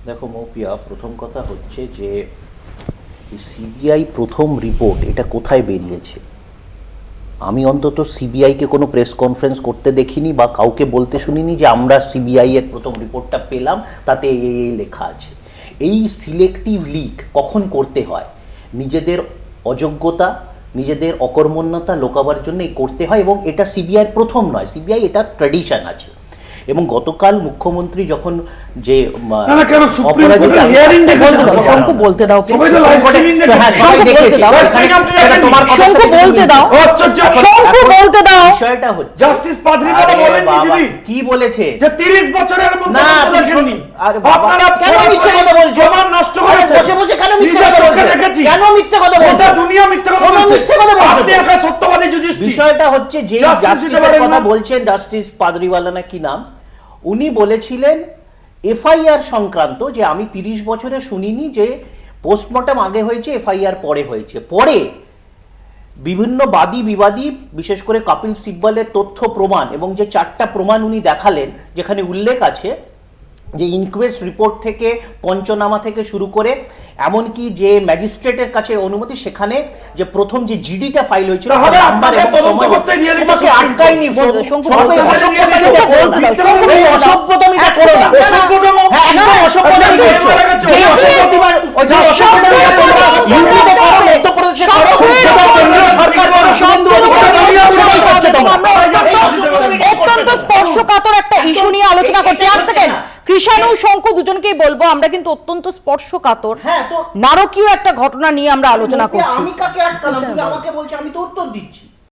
দেখো মৌপিয়া, প্রথম কথা হচ্ছে যে সিবিআই প্রথম রিপোর্ট এটা কোথায় বেরিয়েছে? আমি অন্তত সিবিআইকে কোনো প্রেস কনফারেন্স করতে দেখিনি বা কাউকে বলতে শুনিনি যে আমরা সিবিআই এর প্রথম রিপোর্টটা পেলাম, তাতে এই লেখা আছে। এই সিলেক্টিভ লিক কখন করতে হয়? নিজেদের অযোগ্যতা, নিজেদের অকর্মণ্যতা লোকাবার জন্য করতে হয়, এবং এটা সিবিআইয়ের প্রথম নয়, সিবিআই এটা ট্র্যাডিশন আছে। এবং গতকাল মুখ্যমন্ত্রী যখন যে বলতে দাও, বিষয়টা হচ্ছে জাস্টিস পাদ্রিওয়ালা বলেননি দিদি কি বলেছে যে 30 বছরের মধ্যে না শুনি। আর আপনারা কেন মিথ্যে কথা বলছো? জবান নষ্ট করেছে বসে বসে। কেন মিথ্যে কথা বলছো? কেন মিথ্যে কথা বলছো? গোটা দুনিয়া মিথ্যে কথা বলছে। মিথ্যে কথা বলছো আপনি। একা সত্যবাদী যুধিষ্ঠির। বিষয়টা হচ্ছে যে জাস্টিসের কথা বলছেন, জাস্টিস পাদ্রিওয়ালা না কি নাম, উনি বলেছিলেন এফআইআর সংক্রান্ত যে আমি 30 বছরে শুনিনি যে পোস্টমর্টম আগে হয়েছে, এফআইআর পরে হয়েছে। পরে বিভিন্ন বাদী বিবাদী, বিশেষ করে কপিল সিব্বলের তথ্য প্রমাণ এবং যে 4টা প্রমাণ উনি দেখালেন, যেখানে উল্লেখ আছে যে ইনকোয়েস্ট রিপোর্ট থেকে, পঞ্চনামা থেকে শুরু করে এমনকি যে ম্যাজিস্ট্রেটের কাছে অনুমতি, সেখানে যে প্রথম যে জিডিটা ফাইল হয়েছিল নাম্বার এবং সময় আটকায়নি। অসভ্যতামিটা করো না, হ্যাঁ একদম অসভ্যতামি করছো। যেই অসভ্যতামিবার ইউপিতে করো, মধ্যপ্রদেশে করো, সরকার করো, শুভেন্দু অধিকারী সবাই করছো তোমরা। অত্যন্ত স্পর্শকাতর একটা ইস্যু নিয়ে আলোচনা করছি। এক সেকেন্ড, কৃষাণু শঙ্কু দুজনকেই বলবো, আমরা কিন্তু অত্যন্ত স্পর্শকাতর নারকীয় একটা ঘটনা নিয়ে আমরা আলোচনা করছি। আমি কাকে আটকালাম? তুমি আমাকে বলছো, আমি তো উত্তর দিচ্ছি।